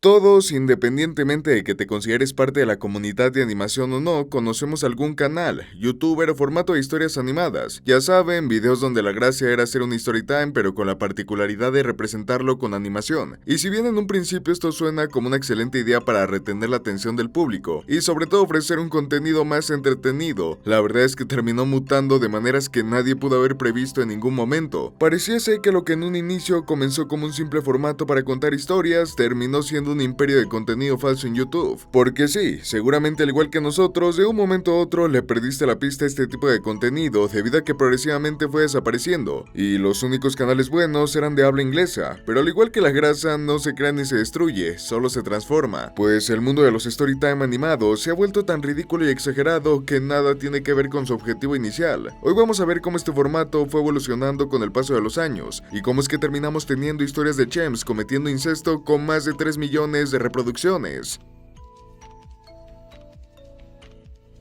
Todos, independientemente de que te consideres parte de la comunidad de animación o no, conocemos algún canal, youtuber o formato de historias animadas. Ya saben, videos donde la gracia era hacer un story time pero con la particularidad de representarlo con animación. Y si bien en un principio esto suena como una excelente idea para retener la atención del público y sobre todo ofrecer un contenido más entretenido, la verdad es que terminó mutando de maneras que nadie pudo haber previsto en ningún momento. Pareciese que lo que en un inicio comenzó como un simple formato para contar historias, terminó siendo un imperio de contenido falso en YouTube. Porque sí, seguramente al igual que nosotros, de un momento a otro le perdiste la pista a este tipo de contenido debido a que progresivamente fue desapareciendo, y los únicos canales buenos eran de habla inglesa, pero al igual que la grasa no se crea ni se destruye, solo se transforma, pues el mundo de los storytime animados se ha vuelto tan ridículo y exagerado que nada tiene que ver con su objetivo inicial. Hoy vamos a ver cómo este formato fue evolucionando con el paso de los años, y cómo es que terminamos teniendo historias de Chems cometiendo incesto con más de 3 millones de reproducciones.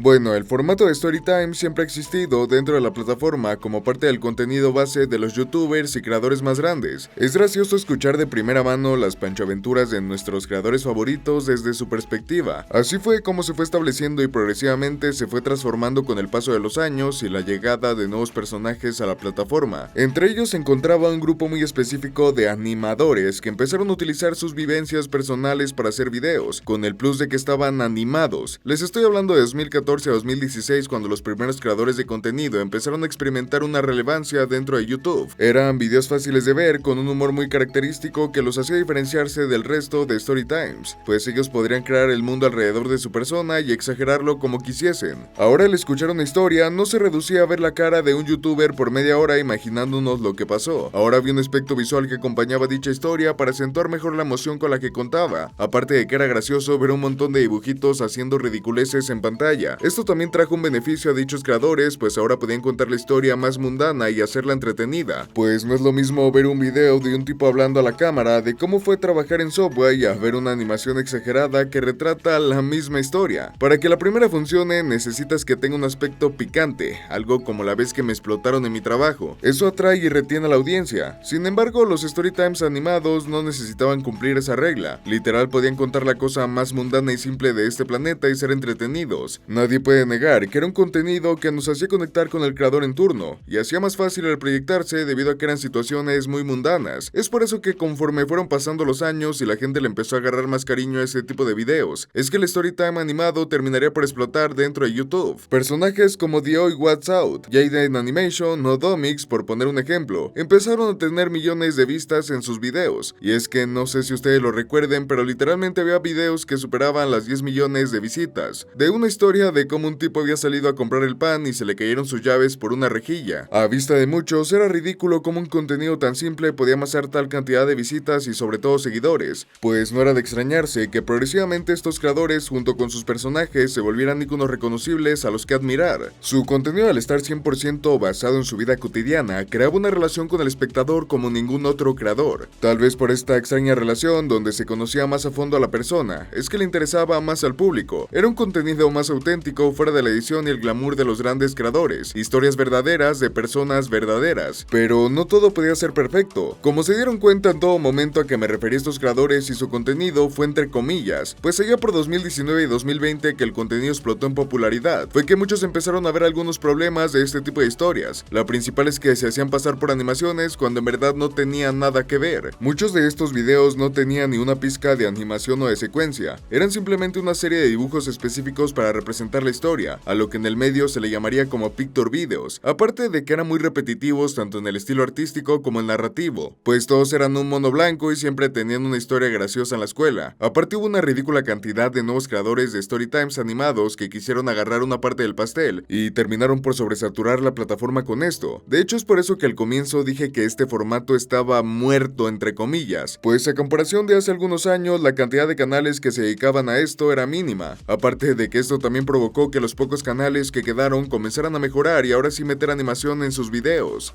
Bueno, el formato de Storytime siempre ha existido dentro de la plataforma como parte del contenido base de los youtubers y creadores más grandes. Es gracioso escuchar de primera mano las panchoaventuras de nuestros creadores favoritos desde su perspectiva. Así fue como se fue estableciendo y progresivamente se fue transformando con el paso de los años y la llegada de nuevos personajes a la plataforma. Entre ellos se encontraba un grupo muy específico de animadores que empezaron a utilizar sus vivencias personales para hacer videos, con el plus de que estaban animados. Les estoy hablando de 2014 a 2016, cuando los primeros creadores de contenido empezaron a experimentar una relevancia dentro de YouTube. Eran videos fáciles de ver, con un humor muy característico que los hacía diferenciarse del resto de Storytimes, pues ellos podrían crear el mundo alrededor de su persona y exagerarlo como quisiesen. Ahora, al escuchar una historia, no se reducía a ver la cara de un youtuber por media hora imaginándonos lo que pasó. Ahora había un aspecto visual que acompañaba dicha historia para acentuar mejor la emoción con la que contaba, aparte de que era gracioso ver un montón de dibujitos haciendo ridiculeces en pantalla. Esto también trajo un beneficio a dichos creadores, pues ahora podían contar la historia más mundana y hacerla entretenida, pues no es lo mismo ver un video de un tipo hablando a la cámara de cómo fue trabajar en Subway a ver una animación exagerada que retrata la misma historia. Para que la primera funcione, necesitas que tenga un aspecto picante, algo como la vez que me explotaron en mi trabajo. Eso atrae y retiene a la audiencia. Sin embargo, los storytimes animados no necesitaban cumplir esa regla. Literal, podían contar la cosa más mundana y simple de este planeta y ser entretenidos. Nadie puede negar que era un contenido que nos hacía conectar con el creador en turno, y hacía más fácil el proyectarse debido a que eran situaciones muy mundanas. Es por eso que conforme fueron pasando los años y la gente le empezó a agarrar más cariño a ese tipo de videos, es que el storytime animado terminaría por explotar dentro de YouTube. Personajes como The Oi What's Out, Jaden Animation o Domix, por poner un ejemplo, empezaron a tener millones de vistas en sus videos, y es que no sé si ustedes lo recuerden, pero literalmente había videos que superaban las 10 millones de visitas, de una historia de cómo un tipo había salido a comprar el pan y se le cayeron sus llaves por una rejilla. A vista de muchos, era ridículo cómo un contenido tan simple podía amasar tal cantidad de visitas y sobre todo seguidores, pues no era de extrañarse que progresivamente estos creadores junto con sus personajes se volvieran íconos reconocibles a los que admirar. Su contenido, al estar 100% basado en su vida cotidiana, creaba una relación con el espectador como ningún otro creador. Tal vez por esta extraña relación, donde se conocía más a fondo a la persona, es que le interesaba más al público. Era un contenido más auténtico, fuera de la edición y el glamour de los grandes creadores, historias verdaderas de personas verdaderas. Pero no todo podía ser perfecto. Como se dieron cuenta en todo momento a que me refería a estos creadores y su contenido fue entre comillas, pues allá por 2019 y 2020 que el contenido explotó en popularidad, fue que muchos empezaron a ver algunos problemas de este tipo de historias. La principal es que se hacían pasar por animaciones cuando en verdad no tenían nada que ver. Muchos de estos videos no tenían ni una pizca de animación o de secuencia, eran simplemente una serie de dibujos específicos para representar la historia, a lo que en el medio se le llamaría como picture videos, aparte de que eran muy repetitivos tanto en el estilo artístico como el narrativo, pues todos eran un mono blanco y siempre tenían una historia graciosa en la escuela. Aparte, hubo una ridícula cantidad de nuevos creadores de storytimes animados que quisieron agarrar una parte del pastel y terminaron por sobresaturar la plataforma con esto. De hecho, es por eso que al comienzo dije que este formato estaba muerto entre comillas, pues a comparación de hace algunos años la cantidad de canales que se dedicaban a esto era mínima, aparte de que esto también provocó que los pocos canales que quedaron comenzaran a mejorar y ahora sí meter animación en sus videos.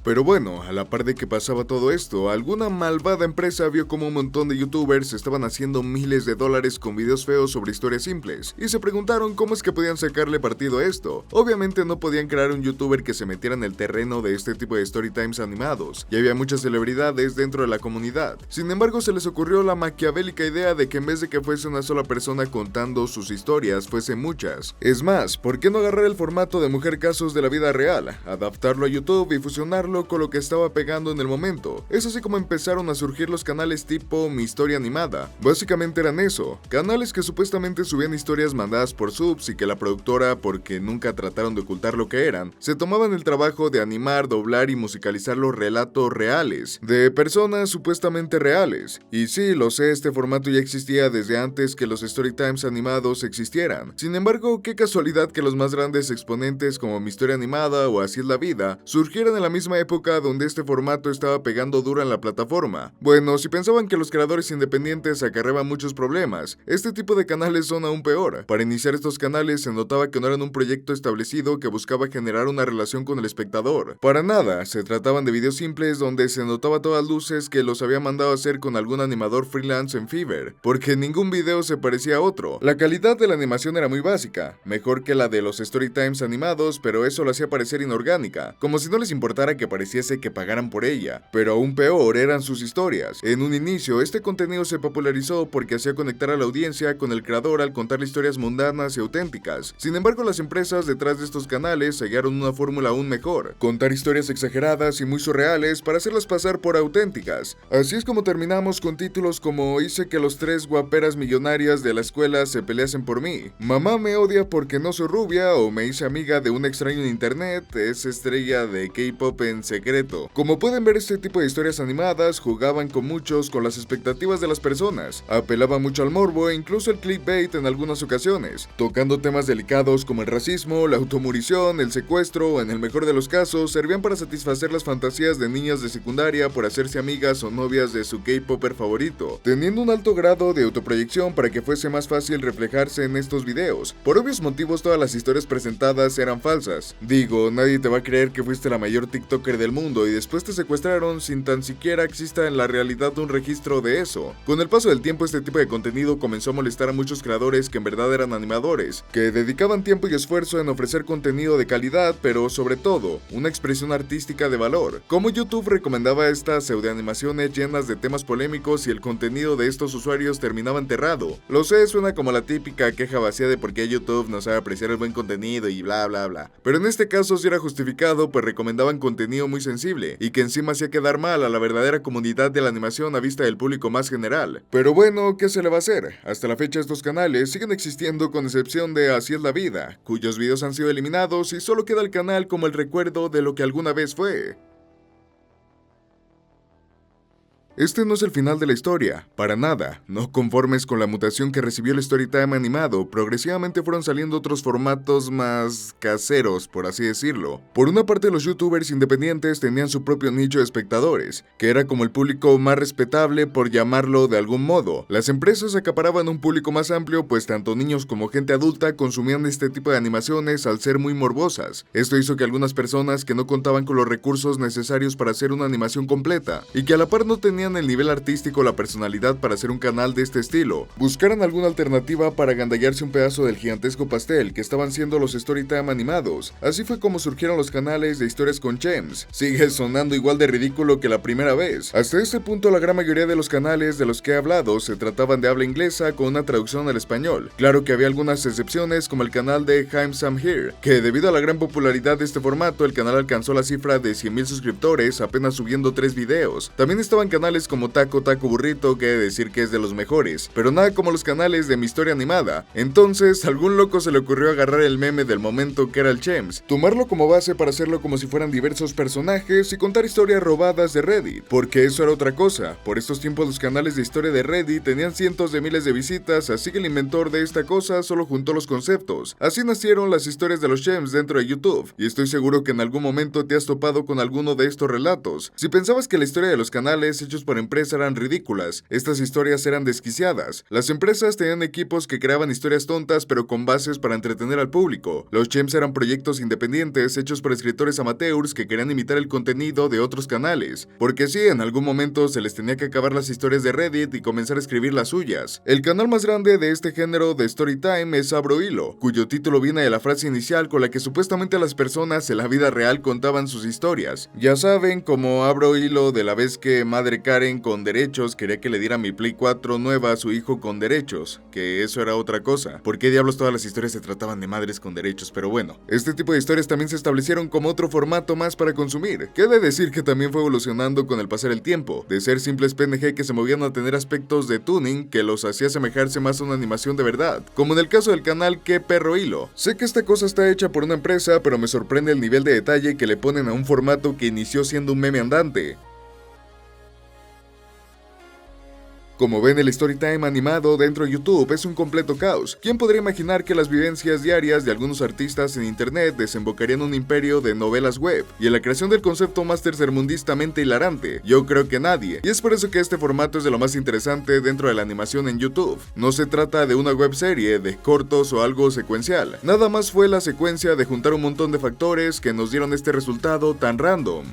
Pero bueno, a la par de que pasaba todo esto, alguna malvada empresa vio como un montón de youtubers estaban haciendo miles de dólares con videos feos sobre historias simples, y se preguntaron cómo es que podían sacarle partido a esto. Obviamente no podían crear un youtuber que se metiera en el terreno de este tipo de story times animados, y había muchas celebridades dentro de la comunidad. Sin embargo, se les ocurrió la maquiavélica idea de que en vez de que fuese una sola persona contando sus historias, fuesen muchas. Es más, ¿por qué no agarrar el formato de mujer casos de la vida real, adaptarlo a YouTube y fusionarlo con lo que estaba pegando en el momento? Es así como empezaron a surgir los canales tipo Mi Historia Animada. Básicamente eran eso, canales que supuestamente subían historias mandadas por subs y que la productora, porque nunca trataron de ocultar lo que eran, se tomaban el trabajo de animar, doblar y musicalizar los relatos reales, de personas supuestamente reales. Y sí, lo sé, este formato ya existía desde antes que los Storytimes animados existieran. Sin embargo, qué casualidad que los más grandes exponentes como Mi Historia Animada o Así es la Vida surgieran en la misma época donde este formato estaba pegando duro en la plataforma. Bueno, si pensaban que los creadores independientes acarreaban muchos problemas, este tipo de canales son aún peor. Para iniciar estos canales se notaba que no eran un proyecto establecido que buscaba generar una relación con el espectador. Para nada, se trataban de videos simples donde se notaba a todas luces que los había mandado a hacer con algún animador freelance en Fiverr, porque ningún video se parecía a otro. La calidad de la animación era muy básica, mejor que la de los Storytimes animados, pero eso lo hacía parecer inorgánica, como si no les importara que pareciese que pagaran por ella. Pero aún peor eran sus historias. En un inicio, este contenido se popularizó porque hacía conectar a la audiencia con el creador al contar historias mundanas y auténticas. Sin embargo, las empresas detrás de estos canales hallaron una fórmula aún mejor: contar historias exageradas y muy surreales para hacerlas pasar por auténticas. Así es como terminamos con títulos como "Hice que los 3 guaperas millonarias de la escuela se peleasen por mí", "Mamá me odia porque no soy rubia", o "Me hice amiga de un extraño en internet, es estrella de K-pop en secreto". Como pueden ver, este tipo de historias animadas jugaban con las expectativas de las personas, apelaban mucho al morbo e incluso el clickbait en algunas ocasiones, tocando temas delicados como el racismo, la automurición, el secuestro, o en el mejor de los casos, servían para satisfacer las fantasías de niñas de secundaria por hacerse amigas o novias de su K-popper favorito, teniendo un alto grado de autoproyección para que fuese más fácil reflejarse en estos videos. Por obvios motivos, todas las historias presentadas eran falsas. Digo, nadie te va a creer que fuiste la mayor TikToker del mundo y después te secuestraron sin tan siquiera exista en la realidad un registro de eso. Con el paso del tiempo, este tipo de contenido comenzó a molestar a muchos creadores que en verdad eran animadores, que dedicaban tiempo y esfuerzo en ofrecer contenido de calidad, pero sobre todo, una expresión artística de valor. Como YouTube recomendaba estas pseudoanimaciones llenas de temas polémicos y el contenido de estos usuarios terminaba enterrado. Lo sé, suena como la típica queja vacía de por qué YouTube no sabe apreciar el buen contenido y bla bla bla. Pero en este caso sí era justificado, pues recomendaban contenido muy sensible, y que encima hacía quedar mal a la verdadera comunidad de la animación a vista del público más general. Pero bueno, ¿qué se le va a hacer? Hasta la fecha estos canales siguen existiendo con excepción de Así es la Vida, cuyos videos han sido eliminados y solo queda el canal como el recuerdo de lo que alguna vez fue. Este no es el final de la historia, para nada. No conformes con la mutación que recibió el Storytime animado, progresivamente fueron saliendo otros formatos más caseros, por así decirlo. Por una parte, los youtubers independientes tenían su propio nicho de espectadores, que era como el público más respetable, por llamarlo de algún modo. Las empresas acaparaban un público más amplio, pues tanto niños como gente adulta consumían este tipo de animaciones al ser muy morbosas. Esto hizo que algunas personas que no contaban con los recursos necesarios para hacer una animación completa, y que a la par no tenían el nivel artístico o la personalidad para hacer un canal de este estilo, buscaran alguna alternativa para agandallarse un pedazo del gigantesco pastel que estaban siendo los Storytime animados. Así fue como surgieron los canales de historias con Chems. Sigue sonando igual de ridículo que la primera vez. Hasta este punto, la gran mayoría de los canales de los que he hablado se trataban de habla inglesa con una traducción al español. Claro que había algunas excepciones, como el canal de I'm Sam Here, que debido a la gran popularidad de este formato, el canal alcanzó la cifra de 100,000 suscriptores apenas subiendo 3 videos. También estaban canales como Taco Taco Burrito, que he de decir que es de los mejores, pero nada como los canales de Mi Historia Animada. Entonces, a algún loco se le ocurrió agarrar el meme del momento que era el Chems, tomarlo como base para hacerlo como si fueran diversos personajes y contar historias robadas de Reddit, porque eso era otra cosa. Por estos tiempos los canales de historia de Reddit tenían cientos de miles de visitas, así que el inventor de esta cosa solo juntó los conceptos. Así nacieron las historias de los Chems dentro de YouTube, y estoy seguro que en algún momento te has topado con alguno de estos relatos. Si pensabas que la historia de los canales hechos por empresa eran ridículas, estas historias eran desquiciadas. Las empresas tenían equipos que creaban historias tontas pero con bases para entretener al público. Los Chems eran proyectos independientes hechos por escritores amateurs que querían imitar el contenido de otros canales, porque sí, en algún momento se les tenía que acabar las historias de Reddit y comenzar a escribir las suyas. El canal más grande de este género de Storytime es Abro Hilo, cuyo título viene de la frase inicial con la que supuestamente las personas en la vida real contaban sus historias. Ya saben, como Abro Hilo de la vez que Madre Karen con derechos quería que le diera mi Play 4 nueva a su hijo con derechos, que eso era otra cosa. ¿Por qué diablos todas las historias se trataban de madres con derechos? Pero bueno, este tipo de historias también se establecieron como otro formato más para consumir. Qué de decir que también fue evolucionando con el pasar el tiempo, de ser simples PNG que se movían a tener aspectos de tuning que los hacía asemejarse más a una animación de verdad, como en el caso del canal Que Perro Hilo. Sé que esta cosa está hecha por una empresa, pero me sorprende el nivel de detalle que le ponen a un formato que inició siendo un meme andante. Como ven, el Storytime animado dentro de YouTube es un completo caos. ¿Quién podría imaginar que las vivencias diarias de algunos artistas en internet desembocarían en un imperio de novelas web y en la creación del concepto más tercermundistamente hilarante? Yo creo que nadie, y es por eso que este formato es de lo más interesante dentro de la animación en YouTube. No se trata de una webserie, de cortos o algo secuencial. Nada más fue la secuencia de juntar un montón de factores que nos dieron este resultado tan random.